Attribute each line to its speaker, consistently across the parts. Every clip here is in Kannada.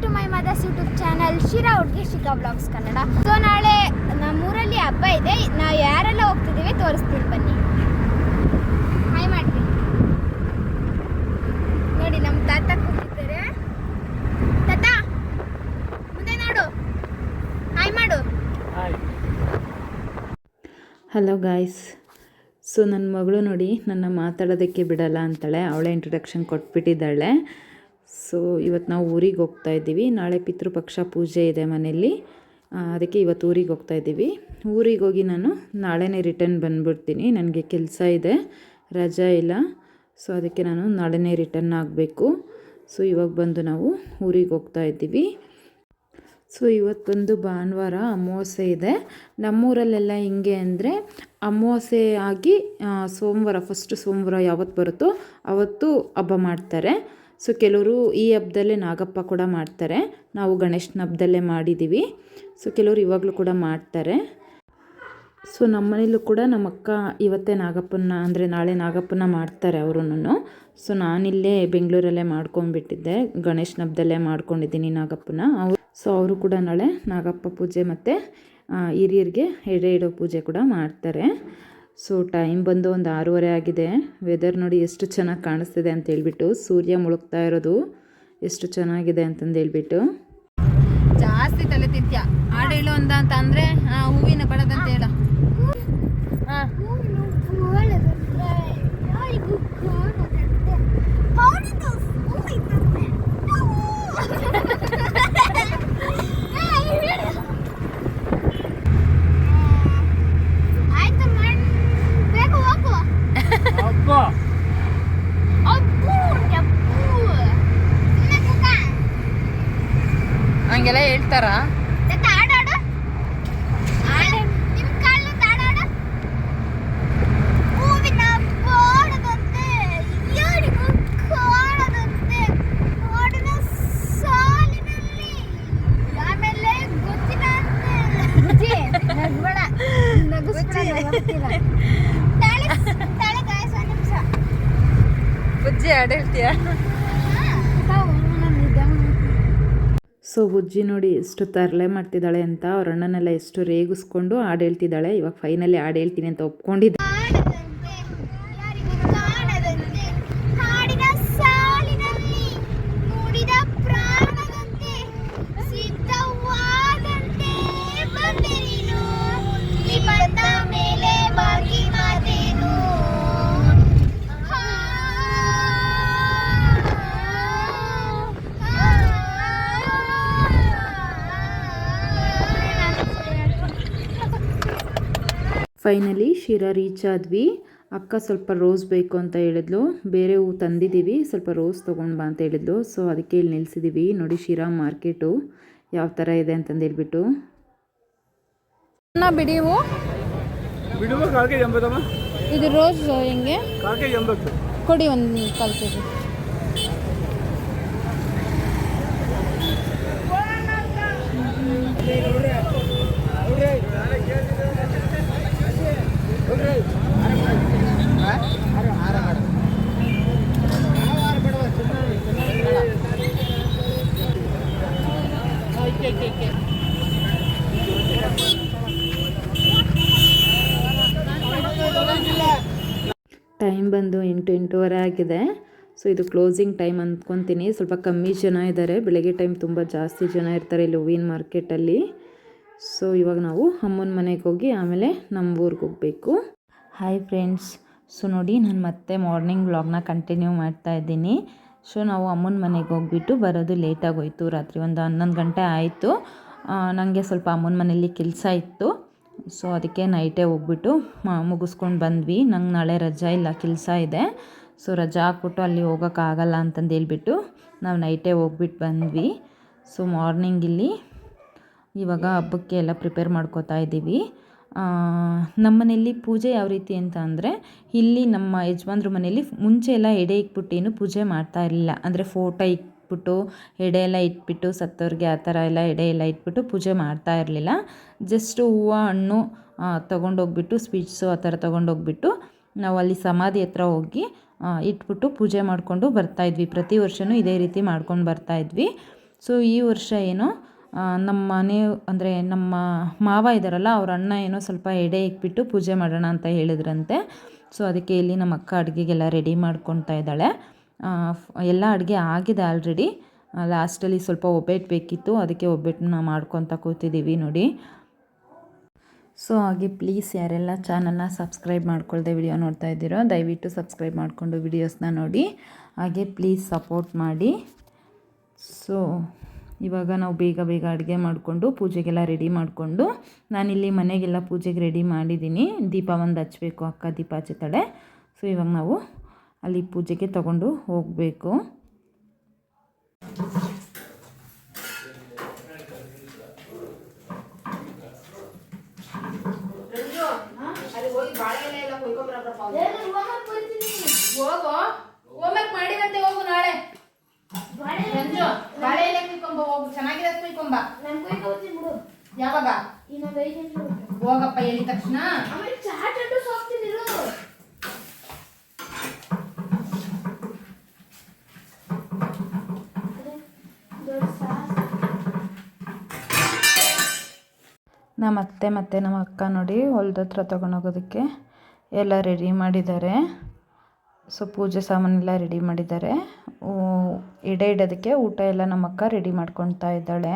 Speaker 1: To my mother's YouTube channel Shira ಹುಡುಗಿ ಶಿಖಾ ಬ್ಲಾಗ್ಸ್ ಕನ್ನಡ. ಸೊ ನಾಳೆ ನಮ್ಮೂರಲ್ಲಿ ಹಬ್ಬ ಇದೆ. ನಾವು ಯಾರೆಲ್ಲ ಹೋಗ್ತಿದ್ದೀವಿ ತೋರಿಸ್ತೀನಿ ಬನ್ನಿ. ಹಾಯ್ ಮಾಡ್ತೀನಿ ನೋಡಿ, ನಮ್ಮ ತಾತ ಕೂತಿದ್ದಾರೆ. ತಾತ ಮುಂದೆ ನೋಡು, ಹಾಯ್ ಮಾಡು.
Speaker 2: Hello guys. ಸೊ ನನ್ನ ಮಗಳು ನೋಡಿ ನನ್ನ ಮಾತಾಡೋದಕ್ಕೆ ಬಿಡಲ್ಲ ಅಂತಾಳೆ. ಅವಳೇ ಇಂಟ್ರೊಡಕ್ಷನ್ ಕೊಟ್ಬಿಟ್ಟಿದ್ದಾಳೆ. ಸೊ ಇವತ್ತು ನಾವು ಊರಿಗೆ ಹೋಗ್ತಾ ಇದ್ದೀವಿ. ನಾಳೆ ಪಿತೃಪಕ್ಷ ಪೂಜೆ ಇದೆ ಮನೆಯಲ್ಲಿ, ಅದಕ್ಕೆ ಇವತ್ತು ಊರಿಗೆ ಹೋಗ್ತಾ ಇದ್ದೀವಿ. ಊರಿಗೆ ಹೋಗಿ ನಾನು ನಾಳೆನೇ ರಿಟರ್ನ್ ಬಂದುಬಿಡ್ತೀನಿ. ನನಗೆ ಕೆಲಸ ಇದೆ, ರಜಾ ಇಲ್ಲ. ಸೊ ಅದಕ್ಕೆ ನಾನು ನಾಳೆನೇ ರಿಟರ್ನ್ ಆಗಬೇಕು. ಸೊ ಇವಾಗ ಬಂದು ನಾವು ಊರಿಗೆ ಹೋಗ್ತಾ ಇದ್ದೀವಿ. ಸೊ ಇವತ್ತೊಂದು ಭಾನುವಾರ ಅಮಾವಾಸ್ಯೆ ಇದೆ. ನಮ್ಮೂರಲ್ಲೆಲ್ಲ ಹಿಂಗೆ ಅಂದರೆ ಅಮಾವಾಸ್ಯೆ ಆಗಿ ಸೋಮವಾರ, ಫಸ್ಟ್ ಸೋಮವಾರ ಯಾವತ್ತು ಬರುತ್ತೋ ಆವತ್ತು ಹಬ್ಬ ಮಾಡ್ತಾರೆ. ಸೊ ಕೆಲವರು ಈ ಹಬ್ಬದಲ್ಲೇ ನಾಗಪ್ಪ ಕೂಡ ಮಾಡ್ತಾರೆ. ನಾವು ಗಣೇಶನ ಹಬ್ಬದಲ್ಲೇ ಮಾಡಿದ್ದೀವಿ. ಸೊ ಕೆಲವರು ಇವಾಗಲೂ ಕೂಡ ಮಾಡ್ತಾರೆ. ಸೊ ನಮ್ಮ ಮನೇಲೂ ಕೂಡ ನಮ್ಮ ಅಕ್ಕ ಇವತ್ತೇ ನಾಗಪ್ಪನ ಅಂದರೆ ನಾಳೆ ನಾಗಪ್ಪನ ಮಾಡ್ತಾರೆ ಅವರೂ. ಸೊ ನಾನಿಲ್ಲೇ ಬೆಂಗಳೂರಲ್ಲೇ ಮಾಡ್ಕೊಂಡ್ಬಿಟ್ಟಿದ್ದೆ, ಗಣೇಶನ ಹಬ್ಬದಲ್ಲೇ ಮಾಡ್ಕೊಂಡಿದ್ದೀನಿ ನಾಗಪ್ಪನ. ಸೊ ಅವರು ಕೂಡ ನಾಳೆ ನಾಗಪ್ಪ ಪೂಜೆ ಮತ್ತು ಹಿರಿಯರಿಗೆ ಎಡೆ ಇಡೋ ಪೂಜೆ ಕೂಡ ಮಾಡ್ತಾರೆ. ಸೊ ಟೈಮ್ ಬಂದು ಒಂದು 6:30 ಆಗಿದೆ. ವೆದರ್ ನೋಡಿ ಎಷ್ಟು ಚೆನ್ನಾಗಿ ಕಾಣಿಸ್ತಿದೆ ಅಂತ ಹೇಳ್ಬಿಟ್ಟು, ಸೂರ್ಯ ಮುಳುಗ್ತಾ ಇರೋದು ಎಷ್ಟು ಚೆನ್ನಾಗಿದೆ ಅಂತಂದು ಹೇಳ್ಬಿಟ್ಟು.
Speaker 3: ಜಾಸ್ತಿ ತಲೆ ತಿಂತ್ಯ ಹಾಡು ಹೇಳು ಅಂತ ಅಂದರೆ ಹೂವಿನ ಬಡದಂತ ಹೇಳ. ಹಂಗೆಲ್ಲ ಹೇಳ್ತಾರ? ಬುಜ್ಜಿ ಹಾಡು ಹೇಳ್ತೀಯ?
Speaker 2: ಸೊ ಬುಜ್ಜಿ ನೋಡಿ ಎಷ್ಟು ತರಲೆ ಮಾಡ್ತಿದ್ದಾಳೆ ಅಂತ. ಅವ್ರ ಅಣ್ಣನೆಲ್ಲ ಎಷ್ಟು ರೇಗಿಸ್ಕೊಂಡು ಹಾಡು ಹೇಳ್ತಿದ್ದಾಳೆ. ಇವಾಗ ಫೈನಲಿ ಹಾಡು ಹೇಳ್ತೀನಿ ಅಂತ ಒಪ್ಕೊಂಡಿದ್ದೆ. ಫೈನಲಿ ಶಿರಾ ರೀಚ್ ಆದ್ವಿ. ಅಕ್ಕ ಸ್ವಲ್ಪ ರೋಸ್ ಬೇಕು ಅಂತ ಹೇಳಿದ್ಲು. ಬೇರೆ ಹೂ ತಂದಿದ್ದೀವಿ, ಸ್ವಲ್ಪ ರೋಸ್ ತೊಗೊಂಡು ಬಾ ಅಂತ ಹೇಳಿದ್ಲು. ಸೊ ಅದಕ್ಕೆ ಇಲ್ಲಿ ನಿಲ್ಸಿದ್ದೀವಿ. ನೋಡಿ ಶಿರಾ ಮಾರ್ಕೆಟು ಯಾವ ಥರ ಇದೆ ಅಂತಂದು ಹೇಳ್ಬಿಟ್ಟು.
Speaker 3: ಬಿಡಿ ಹೂ ಇದು ರೋಸ್ ಹೆಂಗೆ ಕೊಡಿ, ಒಂದು 1 kg.
Speaker 2: ಟೈಮ್ ಬಂದು 8-8:15 ಆಗಿದೆ. ಸೊ ಇದು ಕ್ಲೋಸಿಂಗ್ ಟೈಮ್ ಅಂದ್ಕೊತೀನಿ. ಸ್ವಲ್ಪ ಕಮ್ಮಿ ಜನ ಇದ್ದಾರೆ. ಬೆಳಗ್ಗೆ ಟೈಮ್ ತುಂಬ ಜಾಸ್ತಿ ಜನ ಇರ್ತಾರೆ ಇಲ್ಲಿ ಹೂವಿನ ಮಾರ್ಕೆಟಲ್ಲಿ. ಸೊ ಇವಾಗ ನಾವು ಅಮ್ಮನ ಮನೆಗೆ ಹೋಗಿ ಆಮೇಲೆ ನಮ್ಮ ಊರಿಗೆ ಹೋಗಬೇಕು. Hi friends. ಸೊ ನೋಡಿ ನಾನು ಮತ್ತೆ ಮಾರ್ನಿಂಗ್ ವ್ಲಾಗ್ನ ಕಂಟಿನ್ಯೂ ಮಾಡ್ತಾ ಇದ್ದೀನಿ. ಸೊ ನಾವು ಅಮ್ಮನ ಮನೆಗೆ ಹೋಗ್ಬಿಟ್ಟು ಬರೋದು ಲೇಟಾಗೋಯಿತು. ರಾತ್ರಿ ಒಂದು 11 ಗಂಟೆ ಆಯಿತು. ನನಗೆ ಸ್ವಲ್ಪ ಅಮ್ಮನ ಮನೆಯಲ್ಲಿ ಕೆಲಸ ಇತ್ತು. ಸೊ ಅದಕ್ಕೆ ನೈಟೇ ಹೋಗ್ಬಿಟ್ಟು ಮುಗಿಸ್ಕೊಂಡು ಬಂದ್ವಿ. ನಂಗೆ ನಾಳೆ ರಜಾ ಇಲ್ಲ, ಕೆಲಸ ಇದೆ. ಸೊ ರಜಾ ಹಾಕ್ಬಿಟ್ಟು ಅಲ್ಲಿ ಹೋಗೋಕ್ಕಾಗಲ್ಲ ಅಂತಂದು ಹೇಳ್ಬಿಟ್ಟು ನಾವು ನೈಟೇ ಹೋಗ್ಬಿಟ್ಟು ಬಂದ್ವಿ. ಸೊ ಮಾರ್ನಿಂಗ್ ಇಲ್ಲಿ ಇವಾಗ ಹಬ್ಬಕ್ಕೆ ಎಲ್ಲ ಪ್ರಿಪೇರ್ ಮಾಡ್ಕೋತಾ ಇದ್ದೀವಿ. ನಮ್ಮ ಮನೆಯಲ್ಲಿ ಪೂಜೆ ಯಾವ ರೀತಿ ಅಂತ ಅಂದರೆ, ಇಲ್ಲಿ ನಮ್ಮ ಯಜಮಾನ್ರ ಮನೆಯಲ್ಲಿ ಮುಂಚೆ ಎಲ್ಲ ಎಡೆ ಇಕ್ಬಿಟ್ಟೇನು ಪೂಜೆ ಮಾಡ್ತಾ ಇರಲಿಲ್ಲ. ಅಂದರೆ ಫೋಟೋ ಇಟ್ಬಿಟ್ಟು ಎಡೆ ಎಲ್ಲ ಇಟ್ಬಿಟ್ಟು ಸತ್ತವ್ರಿಗೆ ಆ ಥರ ಎಲ್ಲ ಎಡೆ ಎಲ್ಲ ಇಟ್ಬಿಟ್ಟು ಪೂಜೆ ಮಾಡ್ತಾ ಇರಲಿಲ್ಲ. ಜಸ್ಟ್ ಹೂವು ಹಣ್ಣು ತೊಗೊಂಡೋಗ್ಬಿಟ್ಟು ಸ್ವೀಟ್ಸು ಆ ಥರ ತೊಗೊಂಡೋಗ್ಬಿಟ್ಟು ನಾವು ಅಲ್ಲಿ ಸಮಾಧಿ ಹತ್ರ ಹೋಗಿ ಇಟ್ಬಿಟ್ಟು ಪೂಜೆ ಮಾಡಿಕೊಂಡು ಬರ್ತಾಯಿದ್ವಿ. ಪ್ರತಿ ವರ್ಷವೂ ಇದೇ ರೀತಿ ಮಾಡ್ಕೊಂಡು ಬರ್ತಾಯಿದ್ವಿ. ಸೊ ಈ ವರ್ಷ ಏನು ನಮ್ಮ ಮನೆ ಅಂದರೆ ನಮ್ಮ ಮಾವ ಇದ್ದಾರಲ್ಲ ಅವ್ರ ಅಣ್ಣ ಏನೋ ಸ್ವಲ್ಪ ಎಡೆ ಇಕ್ಬಿಟ್ಟು ಪೂಜೆ ಮಾಡೋಣ ಅಂತ ಹೇಳಿದ್ರಂತೆ. ಸೊ ಅದಕ್ಕೆ ಇಲ್ಲಿ ನಮ್ಮ ಅಕ್ಕ ಅಡುಗೆಗೆಲ್ಲ ರೆಡಿ ಮಾಡ್ಕೊತಾ ಇದ್ದಾಳೆ. ಎಲ್ಲ ಅಡುಗೆ ಆಗಿದೆ ಆಲ್ರೆಡಿ. ಲಾಸ್ಟಲ್ಲಿ ಸ್ವಲ್ಪ ಒಬ್ಬಟ್ಟು ಬೇಕಿತ್ತು, ಅದಕ್ಕೆ ಒಬ್ಬಟ್ಟನ್ನ ಮಾಡ್ಕೊತಾ ಕೂತಿದ್ದೀವಿ ನೋಡಿ. ಸೊ ಹಾಗೆ ಪ್ಲೀಸ್ ಯಾರೆಲ್ಲ ಚಾನಲ್ನ ಸಬ್ಸ್ಕ್ರೈಬ್ ಮಾಡ್ಕೊಳ್ದೆ ವಿಡಿಯೋ ನೋಡ್ತಾ ಇದ್ದೀರೋ ದಯವಿಟ್ಟು ಸಬ್ಸ್ಕ್ರೈಬ್ ಮಾಡಿಕೊಂಡು ವಿಡಿಯೋಸ್ನ ನೋಡಿ, ಹಾಗೆ ಪ್ಲೀಸ್ ಸಪೋರ್ಟ್ ಮಾಡಿ. ಸೊ ಇವಾಗ ನಾವು ಬೇಗ ಬೇಗ ಅಡುಗೆ ಮಾಡಿಕೊಂಡು ಪೂಜೆಗೆಲ್ಲ ರೆಡಿ ಮಾಡಿಕೊಂಡು, ನಾನಿಲ್ಲಿ ಮನೆಗೆಲ್ಲ ಪೂಜೆಗೆ ರೆಡಿ ಮಾಡಿದ್ದೀನಿ. ದೀಪ ಒಂದು ಹಚ್ಚಬೇಕು, ಅಕ್ಕ ದೀಪ ಹಚ್ಚುತ್ತಾಳೆ. ಸೊ ಇವಾಗ ನಾವು ಅಲ್ಲಿ ಪೂಜೆಗೆ ತಗೊಂಡು ಹೋಗಬೇಕು.
Speaker 3: ಹೋಮ್ವರ್ಕ್ ಮಾಡಿದಂತೆ ಹೋಗು ನಾಳೆ. ರಂಜು ಬಾಳೆ ಎಲೆ ಕುಯ್ಕೊಂಬ ಹೋಗು, ಚೆನ್ನಾಗಿದೆ ಕುಯ್ಕೊಂಬ. ಯಾವಾಗ ಹೋಗಪ್ಪ ಹೇಳಿದ ತಕ್ಷಣ.
Speaker 2: ನಮ್ಮ ಅತ್ತೆ ಮತ್ತು ನಮ್ಮ ಅಕ್ಕ ನೋಡಿ ಹೊಲ್ದ ಹತ್ರ ತೊಗೊಂಡೋಗೋದಕ್ಕೆ ಎಲ್ಲ ರೆಡಿ ಮಾಡಿದ್ದಾರೆ. ಸೊ ಪೂಜೆ ಸಾಮಾನೆಲ್ಲ ರೆಡಿ ಮಾಡಿದ್ದಾರೆ. ಎಡೆ ಇಡೋದಕ್ಕೆ ಊಟ ಎಲ್ಲ ನಮ್ಮ ಅಕ್ಕ ರೆಡಿ ಮಾಡ್ಕೊತಾ ಇದ್ದಾಳೆ.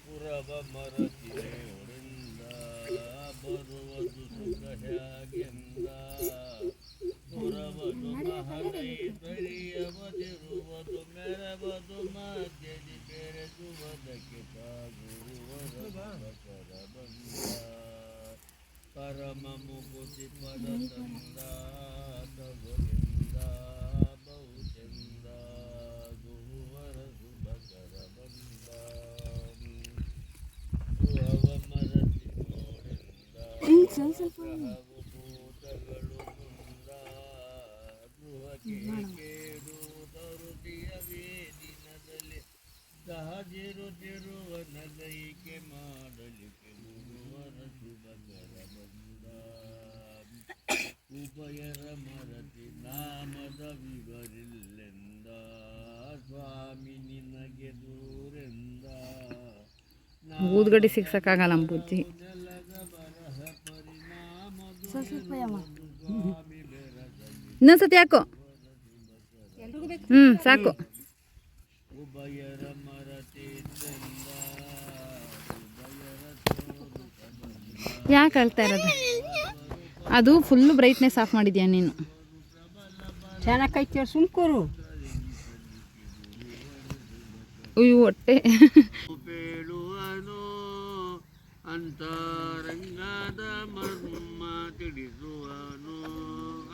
Speaker 4: ಪುರವ ಮರತಿನಿಂದ ಬರುವುದು ಸುಖ ಹೇಗೆಂದ, ಪುರವದು ಮಹನೈತರಿಯವದಿರುವುದು ಮೆರವದು ಮಧ್ಯದಿ ಬೆರೆಸುವುದಕ್ಕೆ ಗುರುವರ ಬಂದ, ಪರಮ ಮುಗುತಿ ಪದ ತಂದ ತಗುಲಿಂದ ಬಹುಚಂದ ಗುರುವರ ಸುಭಕರ ಬಂದ, ಗೃಹವ ಮರತಿ ನೋಡಿಂದ ಗ್ರಹವು ಭೂತಗಳು ಮುಂದ, ಗೃಹಕ್ಕೆ ಕೇಡು ತರುತಿಯ ವೇದಿನದಲ್ಲಿ ಸಹಜಿರುತ್ತಿರುವ ನಗೈಕೆ ಮಾಡಲಿಕ್ಕೆ ಗುರುವರ ಶುಭಕರ ಬಂದ, ಉಭಯರ ಮರತಿ ನಾಮದ ವಿವರಿಲ್ಲೆಂದ, ಸ್ವಾಮಿ ನಿನಗೆ ದೂರೆಂದ,
Speaker 3: ಊದ್ಗಡ್ಡಿ ಸಿಗ್ಸಕ್ಕಾಗಲ್ಲ ನಮ್ಮ ಬುಜ್ಜಿ. ಇನ್ನೊಂದ್ಸತಿ ಯಾಕೋ ಸಾಕು.
Speaker 4: ಉಭಯರ ಮರತಿ
Speaker 3: ಯಾಕೆ ಅಳ್ತಾ ಇರೋದು? ಅದು ಫುಲ್ಲು ಬ್ರೈಟ್ನೆಸ್ ಆಫ್ ಮಾಡಿದ್ಯಾ ನೀನು.
Speaker 5: ಚೆನ್ನಾಗೈತೆ ಸುಮ್ಕೂರು.
Speaker 3: ಅಯ್ಯೋ ಹೊಟ್ಟೆ
Speaker 4: ಬೇಳುವನು ಅಂತರಂಗದ ಮರ್ಮ ತಿಳಿಸುವನು,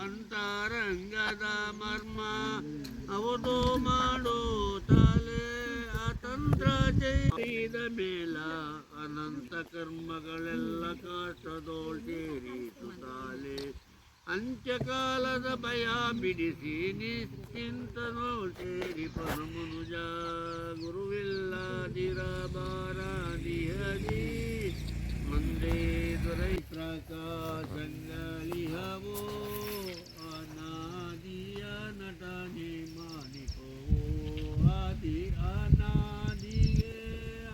Speaker 4: ಅಂತರಂಗದ ಮರ್ಮ ಅವನು ಮಾಡುತ್ತಾಲೆ, ಅತಂತ್ರ ಜೈದ ಮೇಲ ಅನಂತ ಕರ್ಮಗಳೆಲ್ಲ ಕಷ್ಟದೋಳ್ಸೇರಿಸುತ್ತಾಲೆ, ಅಂತ್ಯಕಾಲದ ಭಯ ಬಿಡಿಸಿ ನಿಶ್ಚಿಂತನೋ ಸೇರಿ ಪರಮನುಜ, ಗುರುವಿಲ್ಲದಿರಬಾರದಿಹದಿ ಮಂದೇ ದೊರೈ ಪ್ರಕಾಶಂಗಲಿಹವೋ, ಅನಾದಿಯ ನಟನೆ ಮಾನಿಕೋ ಆದಿ ಅನಾದಿಗೆ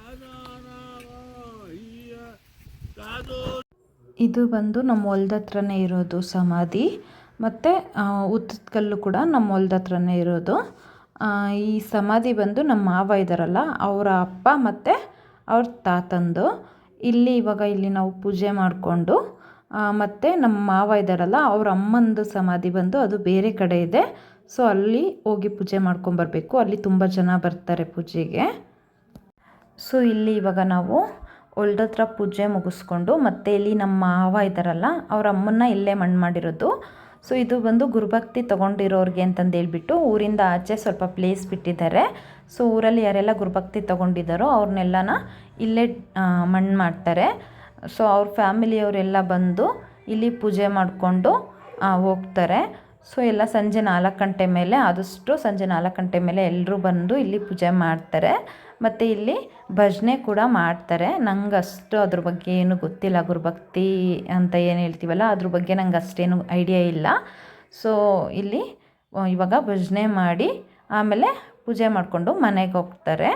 Speaker 4: ಅನಾನವಾಹಿಯ ಕಾದೋ.
Speaker 2: ಇದು ಬಂದು ನಮ್ಮ ಹೊಲ್ದ ಹತ್ರನೇ ಇರೋದು ಸಮಾಧಿ, ಮತ್ತು ಉತ್ತದ ಕಲ್ಲು ಕೂಡ ನಮ್ಮ ಹೊಲ್ದ ಹತ್ರನೇ ಇರೋದು. ಈ ಸಮಾಧಿ ಬಂದು ನಮ್ಮ ಮಾವ ಇದ್ದಾರಲ್ಲ ಅವರ ಅಪ್ಪ ಮತ್ತು ಅವ್ರ ತಾತಂದು. ಇವಾಗ ಇಲ್ಲಿ ನಾವು ಪೂಜೆ ಮಾಡಿಕೊಂಡು, ಮತ್ತು ನಮ್ಮ ಮಾವ ಇದ್ದಾರಲ್ಲ ಅವ್ರ ಅಮ್ಮಂದು ಸಮಾಧಿ ಬಂದು ಅದು ಬೇರೆ ಕಡೆ ಇದೆ. ಸೊ ಅಲ್ಲಿ ಹೋಗಿ ಪೂಜೆ ಮಾಡ್ಕೊಂಬರ್ಬೇಕು. ಅಲ್ಲಿ ತುಂಬ ಜನ ಬರ್ತಾರೆ ಪೂಜೆಗೆ. ಸೊ ಇವಾಗ ನಾವು ಹೊಲ್ದ ಹತ್ರ ಪೂಜೆ ಮುಗಿಸ್ಕೊಂಡು, ಮತ್ತು ಇಲ್ಲಿ ನಮ್ಮ ಮಾವ ಇದ್ದಾರಲ್ಲ ಅವ್ರ ಅಮ್ಮನ್ನ ಇಲ್ಲೇ ಮಣ್ಣು ಮಾಡಿರೋದು. ಸೊ ಇದು ಬಂದು ಗುರುಭಕ್ತಿ ತೊಗೊಂಡಿರೋರಿಗೆ ಅಂತಂದು ಹೇಳ್ಬಿಟ್ಟು ಊರಿಂದ ಆಚೆ ಸ್ವಲ್ಪ ಪ್ಲೇಸ್ ಬಿಟ್ಟಿದ್ದಾರೆ. ಸೊ ಊರಲ್ಲಿ ಯಾರೆಲ್ಲ ಗುರುಭಕ್ತಿ ತೊಗೊಂಡಿದ್ದಾರೋ ಅವ್ರನ್ನೆಲ್ಲನ ಇಲ್ಲೇ ಮಣ್ಣು ಮಾಡ್ತಾರೆ. ಸೊ ಅವ್ರ ಫ್ಯಾಮಿಲಿಯವರೆಲ್ಲ ಬಂದು ಇಲ್ಲಿ ಪೂಜೆ ಮಾಡಿಕೊಂಡು ಹೋಗ್ತಾರೆ. ಸೊ ಎಲ್ಲ ಸಂಜೆ 4 ಗಂಟೆ ಮೇಲೆ, ಆದಷ್ಟು ಸಂಜೆ 4 ಗಂಟೆ ಮೇಲೆ ಎಲ್ಲರೂ ಬಂದು ಇಲ್ಲಿ ಪೂಜೆ ಮಾಡ್ತಾರೆ. ಮತ್ತು ಇಲ್ಲಿ ಭಜನೆ ಕೂಡ ಮಾಡ್ತಾರೆ. ನಂಗೆ ಅಷ್ಟು ಅದ್ರ ಬಗ್ಗೆ ಏನು ಗೊತ್ತಿಲ್ಲ, ಗುರುಭಕ್ತಿ ಅಂತ ಏನು ಹೇಳ್ತೀವಲ್ಲ ಅದ್ರ ಬಗ್ಗೆ ನಂಗೆ ಅಷ್ಟೇನು ಐಡಿಯಾ ಇಲ್ಲ. ಸೊ ಇಲ್ಲಿ ಇವಾಗ ಭಜನೆ ಮಾಡಿ ಆಮೇಲೆ ಪೂಜೆ ಮಾಡಿಕೊಂಡು ಮನೆಗೆ ಹೋಗ್ತಾರೆ.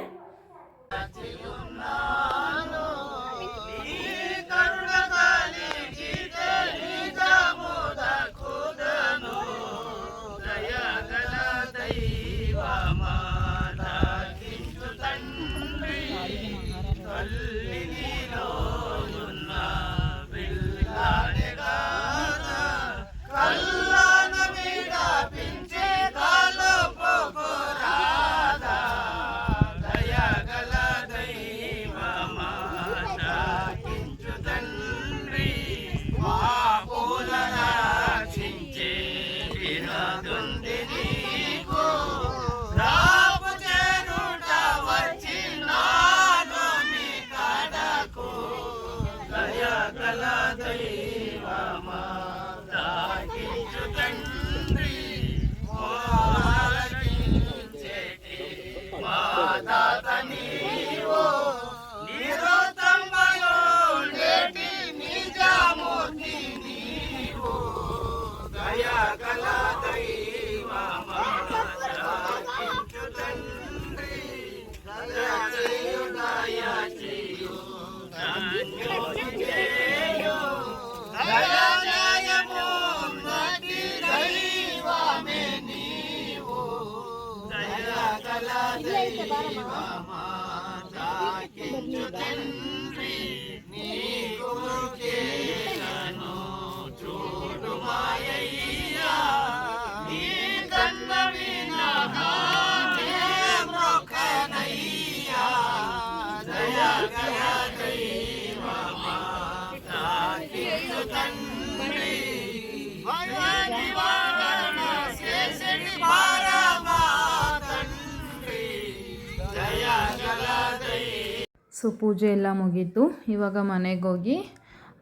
Speaker 2: ಸೊ ಪೂಜೆ ಎಲ್ಲ ಮುಗೀತು. ಇವಾಗ ಮನೆಗೆ ಹೋಗಿ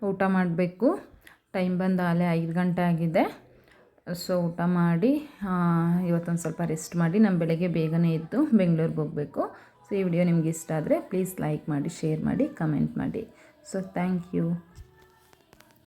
Speaker 2: ಊಟ ಮಾಡಬೇಕು. ಟೈಮ್ ಬಂದು ಆಲೆ 5 ಗಂಟೆ ಆಗಿದೆ. ಸೊ ಊಟ ಮಾಡಿ ಇವತ್ತೊಂದು ಸ್ವಲ್ಪ ರೆಸ್ಟ್ ಮಾಡಿ ನಮ್ಮ ಬೆಳಗ್ಗೆ ಬೇಗನೆ ಎದ್ದು ಬೆಂಗಳೂರಿಗೆ ಹೋಗಬೇಕು. ಸೊ ಈ ವಿಡಿಯೋ ನಿಮ್ಗೆ ಇಷ್ಟ ಆದರೆ ಪ್ಲೀಸ್ ಲೈಕ್ ಮಾಡಿ, ಶೇರ್ ಮಾಡಿ, ಕಮೆಂಟ್ ಮಾಡಿ. So thank you.